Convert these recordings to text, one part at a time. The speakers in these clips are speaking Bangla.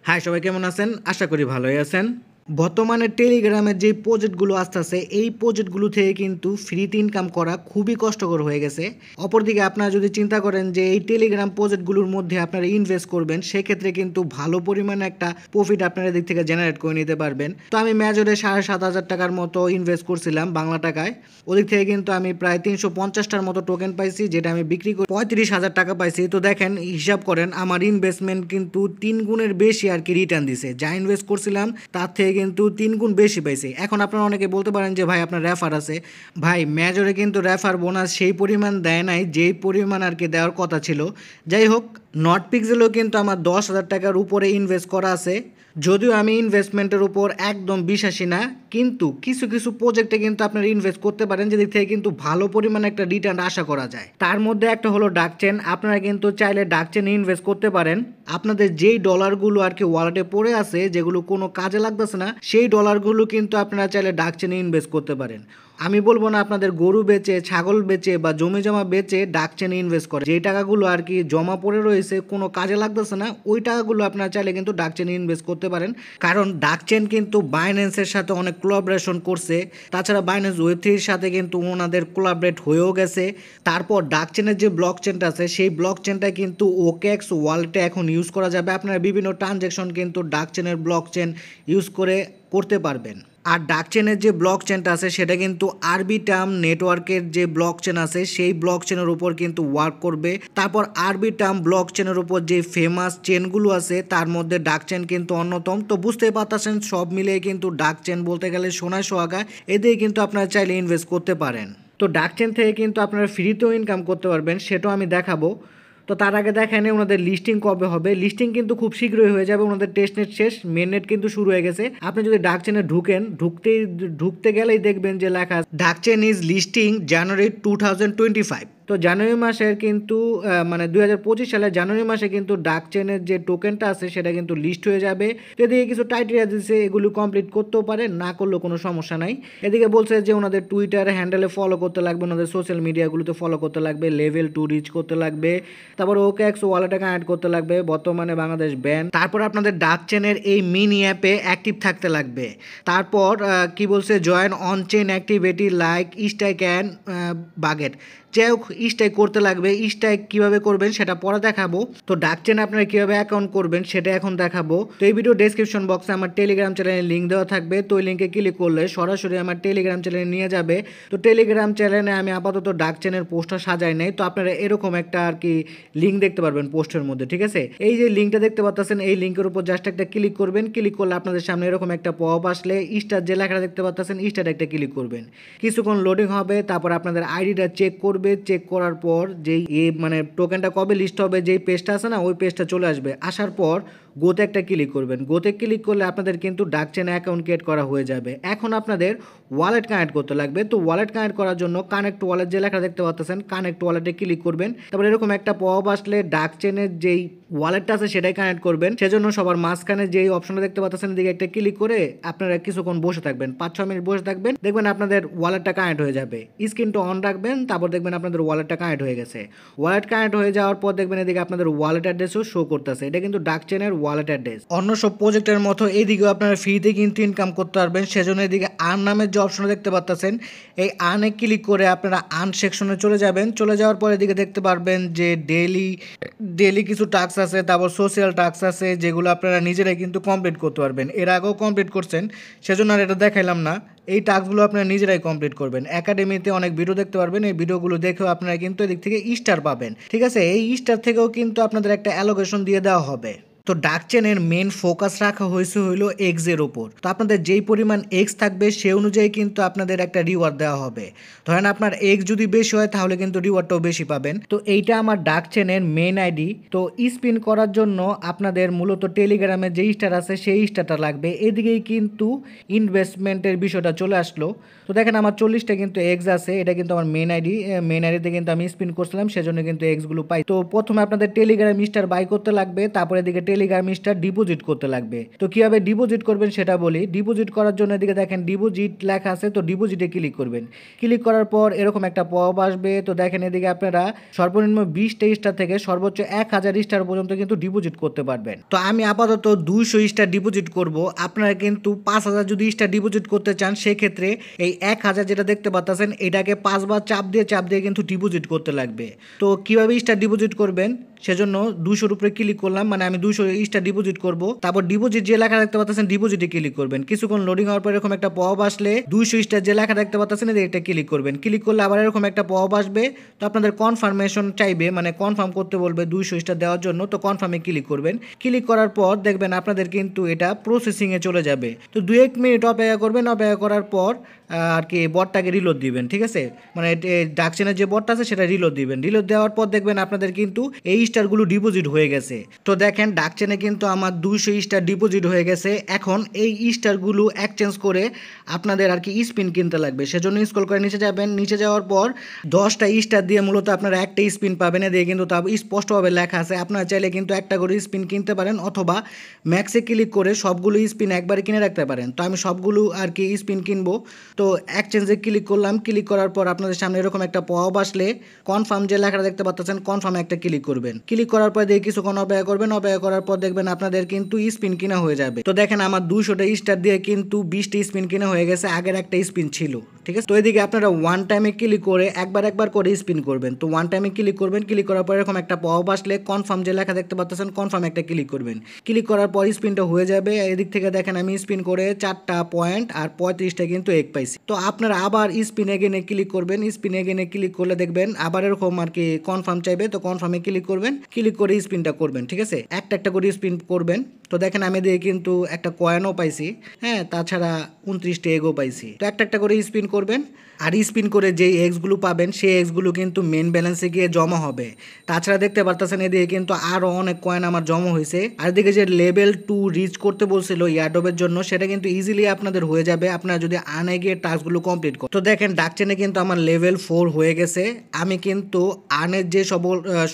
হাই, সবাই কেমন আছেন? আশা করি ভালোই আছেন। বর্তমানে টেলিগ্রামের যে প্রজেক্টগুলো আসতেছে এই প্রজেক্টগুলো থেকে কিন্তু ফ্রিতে ইনকাম করা খুবই কষ্টকর হয়ে গেছে। অপরদিকে আপনারা যদি চিন্তা করেন যে এই টেলিগ্রাম প্রজেক্টগুলোর মধ্যে আপনারা ইনভেস্ট করবেন, সেক্ষেত্রে কিন্তু ভালো পরিমাণে একটা প্রফিট আপনারা দিক থেকে জেনারেট করে নিতে পারবেন। তো আমি মেজরে 7,500 টাকার মতো ইনভেস্ট করছিলাম বাংলা টাকায়। ওদিক থেকে কিন্তু আমি প্রায় 350টার মতো টোকেন পাইছি, যেটা আমি বিক্রি করে 35,000 টাকা পাইছি। তো দেখেন, হিসাব করেন, আমার ইনভেস্টমেন্ট কিন্তু 3 গুণের বেশি আর কি রিটার্ন দিছে। যা ইনভেস্ট করছিলাম তার থেকে কিন্তু 3 গুণ বেশি পাইছি। এখন আপনারা অনেকে বলতে পারেন যে ভাই আপনার রেফার আছে। ভাই, মেজরে কিন্তু রেফার বোনাস সেই পরিমাণ দেয় নাই যেই পরিমাণ আর কি দেওয়ার কথা ছিল। যাই হোক, নট পিক্সেলও কিন্তু আমার 10,000 টাকার উপরে ইনভেস্ট করা আছে। যদিও আমি ইনভেস্টমেন্টের উপর একদম বিশ্বাসী না, কিন্তু কিছু কিছু প্রজেক্টে কিন্তু আপনারা ইনভেস্ট করতে পারেন, যেদিক থেকে কিন্তু ভালো পরিমাণে একটা রিটার্ন আশা করা যায়। তার মধ্যে একটা হলো ডাকচেন। আপনারা কিন্তু চাইলে ডাকচেনে ইনভেস্ট করতে পারেন। আপনাদের যেই ডলারগুলো আর কি ওয়ালেটে পড়ে আছে, যেগুলো কোনো কাজে লাগতেছে না, সেই ডলারগুলো কিন্তু আপনারা চাইলে ডাকচেনে ইনভেস্ট করতে পারেন। আমি বলবো না আপনাদের গরু বেচে, ছাগল বেচে বা জমি জমা বেচে ডাকচেনে ইনভেস্ট করে। যেই টাকাগুলো আর কি জমা পড়ে রয়েছে, কোনো কাজে লাগতেছে না, ওই টাকাগুলো আপনারা চাইলে কিন্তু ডাকচেনে ইনভেস্ট করতে পারেন। কারণ ডাকচেন কিন্তু বাইন্যান্সের সাথে অনেক কোলাবরেশন করছে। তাছাড়া বাইন্যান্স ওয়েব3-র সাথে কিন্তু ওনাদের কোলাবরেট হয়েও গেছে। তারপর ডাকচেনের যে ব্লক চেনটা আছে, সেই ব্লক চেনটা কিন্তু ওকেএক্স ওয়ালেটে এখন ইউজ করা যাবে। আপনারা বিভিন্ন ট্রানজ্যাকশন কিন্তু ডাকচেনের ব্লক চেন ইউজ করে করতে পারবেন। আর ডাকচেনের যে ব্লক চেনটা আছে সেটা কিন্তু আরবিটার্ম নেটওয়ার্কের যে ব্লক চেন আছে সেই ব্লক চেনের উপর কিন্তু ওয়ার্ক করবে। তারপর আরবিটার্ম ব্লক চেনের উপর যে ফেমাস চেনগুলো আছে তার মধ্যে ডাকচেন কিন্তু অন্যতম। তো বুঝতেই পারতেছেন, সব মিলিয়ে কিন্তু ডাকচেন বলতে গেলে সোনায় সোহাগা। এদিকে কিন্তু আপনারা চাইলে ইনভেস্ট করতে পারেন। তো ডাকচেন থেকে কিন্তু আপনারা ফ্রিতেও ইনকাম করতে পারবেন, সেটাও আমি দেখাবো। তো তার আগে দেখেন ওনাদের লিস্টিং কবে হবে। লিস্টিং কিন্তু খুব শীঘ্রই হয়ে যাবে। ওনাদের টেস্ট নেট শেষ, মেন নেট কিন্তু শুরু হয়ে গেছে। আপনি যদি ডাকচেনে ঢুকতে গেলেই দেখবেন যে লেখা ডাকচেন ইজ লিস্টিং জানুয়ারি 2025। তো জানুয়ারি মাসের কিন্তু মানে 2025 সালের জানুয়ারি মাসে কিন্তু ডাকচেনের যে টোকেনটা আছে সেটা কিন্তু লিস্ট হয়ে যাবে। তো এদিকে কিছু টাইটেরিয়া দিচ্ছে, এগুলো কমপ্লিট করতেও পারে, না করলেও কোনো সমস্যা নাই। এদিকে বলছে যে ওনাদের টুইটার হ্যান্ডেলে ফলো করতে লাগবে, ওনাদের সোশ্যাল মিডিয়াগুলোতে ফলো করতে লাগবে, লেভেল 2 রিচ করতে লাগবে, তারপর ওকেএক্স ওয়ালেটে কানেক্ট করতে লাগবে, বর্তমানে বাংলাদেশ ব্যান, তারপর আপনাদের ডাকচেনের এই মিনি অ্যাপে অ্যাক্টিভ থাকতে লাগবে। তারপর কি বলছে, join on chain activity like stack and baguette. যাই হোক, স্ট্যাক করতে লাগবে। স্ট্যাক কীভাবে করবেন সেটা পরে দেখাবো। তো ডাকচেনে আপনারা কীভাবে অ্যাকাউন্ট করবেন সেটা এখন দেখাবো। তো এই ভিডিও ডেসক্রিপশন বক্সে আমার টেলিগ্রাম চ্যানেলের লিঙ্ক দেওয়া থাকবে। তো ওই লিঙ্কে ক্লিক করলে সরাসরি আমার টেলিগ্রাম চ্যানেলে নিয়ে যাবে। তো টেলিগ্রাম চ্যানেলে আমি আপাতত ডাকচেনের পোস্টটা সাজাই নাই। তো আপনারা এরকম একটা আর কি লিঙ্ক দেখতে পারবেন পোস্টের মধ্যে, ঠিক আছে? এই যে লিঙ্কটা দেখতে পাচ্ছেন, এই লিঙ্কের উপর জাস্ট একটা ক্লিক করবেন। ক্লিক করলে আপনাদের সামনে এরকম একটা পপ আসলে স্টার যে লেখাটা দেখতে পাচ্ছেন, স্টার একটা ক্লিক করবেন। কিছুক্ষণ লোডিং হবে, তারপর আপনাদের আইডিটা চেক করবে। চেক করার পর যেই মানে টোকেনটা কবে লিস্ট হবে, যেই পেজটা আছে না, ওই পেজটা চলে আসবে। আসার পর গোতে একটা ক্লিক করবেন। গোতে ক্লিক করলে আপনাদের কিন্তু ডাকচেন অ্যাকাউন্ট ক্রিয়েট করা হয়ে যাবে। এখন আপনাদের ওয়ালেট কানেক্ট করতে লাগবে। তো ওয়ালেট কানেক্ট করার জন্য কানেক্ট ওয়ালেট যে লেখা দেখতে পাচ্ছেন, কানেক্ট ওয়ালেটে ক্লিক করবেন। তারপর এরকম একটা পপ আসলে ডাকচেনের যেই ওয়ালেটটা আছে সেটাই কানেক্ট করবেন। সেজন্য সবার মাঝখানে যেই অপশনটা দেখতে পাচ্ছেন এদিকে একটা ক্লিক করে আপনারা কিছুক্ষণ বসে থাকবেন, 5-6 মিনিট বসে থাকবেন। দেখবেন আপনাদের ওয়ালেটটা কানেক্ট হয়ে যাবে। স্ক্রিনটা অন রাখবেন, তারপর দেখবেন আপনাদের ওয়ালেটটা কানেক্ট হয়ে গেছে। ওয়ালেট কানেক্ট হয়ে যাওয়ার পর দেখবেন এদিকে আপনাদের ওয়ালেট অ্যাড্রেসও শো করতেছে। এটা কিন্তু ডাকচেনের ওয়ালেট অ্যাড্রেস। অন্য সব প্রজেক্টের মতো এইদিকেও আপনারা ফ্রিতে কিন্তু ইনকাম করতে পারবেন। সেজন্য এদিকে আর্ন নামের যে অপশনটা দেখতে পাচ্ছেন, এই আর্নে ক্লিক করে আপনারা আর্ন সেকশনে চলে যাবেন। চলে যাওয়ার পর এদিকে দেখতে পারবেন যে ডেলি কিছু টাস্ক আছে, তারপর সোশ্যাল টাস্ক আছে, যেগুলো আপনারা নিজেরাই কিন্তু কমপ্লিট করতে পারবেন। এর আগেও কমপ্লিট করছেন, সেজন্য আর এটা দেখাইলাম না। এই টাস্কগুলো আপনারা নিজেরাই কমপ্লিট করবেন। একাডেমিতে অনেক ভিডিও দেখতে পারবেন, এই ভিডিওগুলো দেখেও আপনারা কিন্তু এদিক থেকে স্টার পাবেন, ঠিক আছে? এই স্টার থেকেও কিন্তু আপনাদের একটা অ্যালোকেশন দিয়ে দেওয়া হবে। তো ডাকচেনের মেন ফোকাস রাখা হয়েছে হইলো এক্সের ওপর। তো আপনাদের যেই পরিমাণ এক্স থাকবে সে অনুযায়ী কিন্তু আপনাদের একটা রিওয়ার্ড দেওয়া হবে। ধরেন আপনার এক্স যদি বেশি হয় তাহলে কিন্তু রিওয়ার্ডটাও বেশি পাবেন। তো এইটা আমার ডাকচেনের মেন আইডি। তো স্পিন করার জন্য আপনাদের মূলত টেলিগ্রামে যে স্টার আছে সেই স্টারটা লাগবে। এদিকেই কিন্তু ইনভেস্টমেন্টের বিষয়টা চলে আসলো। তো দেখেন আমার 40টা কিন্তু এক্স আছে, এটা কিন্তু আমার মেন আইডি। মেন আইডিতে কিন্তু আমি স্পিন করছিলাম, সেজন্য কিন্তু এক্সগুলো পাই। তো প্রথমে আপনাদের টেলিগ্রাম স্টার বাই করতে লাগবে, তারপরে এদিকে টেলিগ্রাম স্টার ডিপোজিট করতে লাগবে। তো কিভাবে ডিপোজিট করবেন সেটা বলি। ডিপোজিট করার জন্য এদিকে দেখেন ডিপোজিট লেখা আছে, তো ডিপোজিটে ক্লিক করবেন। ক্লিক করার পর এরকম একটা পপ আসবে। তো দেখেন এদিকে আপনারা সর্বনিম্ন 20টা স্টার থেকে সর্বোচ্চ 1000 স্টার পর্যন্ত কিন্তু ডিপোজিট করতে পারবেন। তো আমি আপাতত 200 স্টার ডিপোজিট করব। আপনারা কিন্তু 5000 যদি স্টার ডিপোজিট করতে চান সেক্ষেত্রে এই 1000 যেটা দেখতে পাচ্ছেন এটাকে 5 বার চাপ দিয়ে কিন্তু ডিপোজিট করতে লাগবে। তো কিভাবে স্টার ডিপোজিট করবেন সেজন্য 200-র উপরে ক্লিক করলাম, মানে আমি 200 স্টার ডিপোজিট করব। তারপর ডিপোজিট যে লেখা দেখতে পাচ্ছেন ডিপোজিটে ক্লিক করবেন। কিছুক্ষণ লোডিং হওয়ার পর এরকম একটা পপ আসলে 200 স্টার যে লেখা দেখতে পাচ্ছেন এটা ক্লিক করবেন। ক্লিক করলে আবার এরকম একটা পপ আসবে। তো আপনাদের কনফার্মেশন চাইবে, মানে কনফার্ম করতে বলবে 200 স্টার দেওয়ার জন্য। তো কনফার্মে ক্লিক করবেন। ক্লিক করার পর দেখবেন আপনাদের কিন্তু এটা প্রসেসিংয়ে চলে যাবে। তো 2-1 মিনিট অপেক্ষা করবেন। অপেক্ষা করার পর আর কি বটটাকে রিলোড দিবেন, ঠিক আছে, মানে ডাকচেনের যে বটটা আছে সেটা রিলোড দিবেন। রিলোড দেওয়ার পর দেখবেন আপনাদের কিন্তু এই স্টারগুলো ডিপোজিট হয়ে গেছে। তো দেখেন ডাকচেনে কিন্তু আমার 200 স্টার ডিপোজিট হয়ে গেছে। এখন এই স্টারগুলো এক্সচেঞ্জ করে আপনাদের আর কি স্পিন কিনতে লাগবে। সেজন্য স্ক্রল করে নিচে যাবেন। নিচে যাওয়ার পর 10টা স্টার দিয়ে মূলত আপনারা একটা স্পিন পাবেন। এদিকে কিন্তু তা স্পষ্টভাবে লেখা আছে। আপনারা চাইলে কিন্তু একটা করে স্পিন কিনতে পারেন অথবা ম্যাক্সে ক্লিক করে সবগুলো স্পিন একবারে কিনে রাখতে পারেন। তো আমি সবগুলো আর কি স্পিন কিনবো। তো এক্সচেঞ্জে ক্লিক করলাম। ক্লিক করার পর আপনাদের সামনে এরকম একটা পপ আসলে কনফার্ম যে লেখাটা দেখতে পাচ্ছেন কনফার্মে একটা ক্লিক করবেন। ক্লিক করার পর দিয়ে কিছুক্ষণ অপেক্ষা করবেন। অপেক্ষা করার পর দেখবেন আপনাদের কিন্তু স্পিন কিনা হয়ে যাবে। তো দেখেন আমার 200টা স্টার দিয়ে কিন্তু 20টা স্পিন কিনা হয়ে গেছে। আগের একটা স্পিন ছিল, ঠিক আছে। তো এদিকে আপনারা ওয়ান টাইমে ক্লিক করে একবার করে স্পিন করবেন। তো ওয়ান টাইমে ক্লিক করবেন। ক্লিক করার পর এরকম একটা পপ আসলে কনফার্ম যে লেখা দেখতে পাচ্ছেন কনফার্ম একটা ক্লিক করবেন। ক্লিক করার পর স্পিনটা হয়ে যাবে। এদিক থেকে দেখেন আমি স্পিন করে 4টা পয়েন্ট আর 35টা কিন্তু এক পাইছি। তো আপনারা আবার স্পিন এগেনে ক্লিক করবেন। স্পিন এগেনে ক্লিক করলে দেখবেন আবার এরকম আর কি কনফার্ম চাইবে। তো কনফার্মে ক্লিক করবেন। ক্লিক করে স্পিনটা করবেন, ঠিক আছে, একটা করে স্পিন করবেন। তো দেখেন আমি দিয়ে কিন্তু একটা কয়েনও পাইছি, হ্যাঁ, তাছাড়া 29টা এগও পাইছি। তো একটা করে স্পিন করবেন। আর স্পিন করে যেই এক্সগুলো পাবেন সেই এক্সগুলো কিন্তু মেন ব্যালেন্সে গিয়ে জমা হবে। তাছাড়া দেখতে পারতেছেন এদিকে কিন্তু আরও অনেক কয়েন আমার জমা হয়েছে। আর এদিকে যে লেভেল 2 রিচ করতে বলছিল ইয়ারড্রপের জন্য সেটা কিন্তু ইজিলি আপনাদের হয়ে যাবে আপনারা যদি আনে গিয়ে টাস্কগুলো কমপ্লিট করেন। তো দেখেন ডাকচেনে কিন্তু আমার লেভেল 4 হয়ে গেছে। আমি কিন্তু আনের যে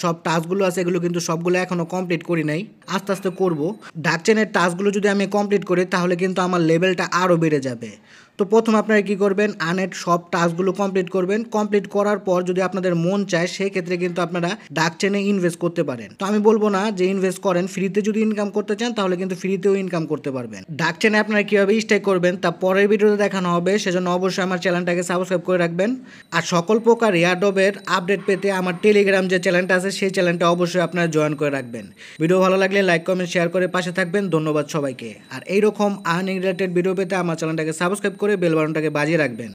সব টাস্কগুলো আছে এগুলো কিন্তু সবগুলো এখনো কমপ্লিট করি নাই, আস্তে আস্তে করব। ডাকচেনের টাস্কগুলো যদি আমি কমপ্লিট করি তাহলে কিন্তু আমার লেভেলটা আরও বেড়ে যাবে। তো প্রথম আপনারা কি করবেন, আনের সব টাস্কগুলো কমপ্লিট করবেন। কমপ্লিট করার পর যদি আপনাদের মন চায় সেই ক্ষেত্রে কিন্তু আপনারা ডাকচেনে ইনভেস্ট করতে পারেন। তো আমি বলবো না যে ইনভেস্ট করেন, ফ্রিতে যদি ইনকাম করতে চান তাহলে কিন্তু ফ্রিতেও ইনকাম করতে পারবেন। ডাকচেনে আপনারা কীভাবে স্টে করবেন তা পরের ভিডিওতে দেখানো হবে, সেজন্য অবশ্যই আমার চ্যানেলটাকে সাবস্ক্রাইব করে রাখবেন। আর সকল প্রকার এয়ারড্রপের আপডেট পেতে আমার টেলিগ্রাম যে চ্যানেলটা আছে সেই চ্যানেলটা অবশ্যই আপনারা জয়েন করে রাখবেন। ভিডিও ভালো লাগলে লাইক কমেন্ট শেয়ার করে পাশে থাকবেন। ধন্যবাদ সবাইকে। আর এইরকম আর্নিং রিলেটেড ভিডিও পেতে আমার চ্যানেলটাকে সাবস্ক্রাইব করে বেল বাটনটাকে বাজিয়ে রাখবেন।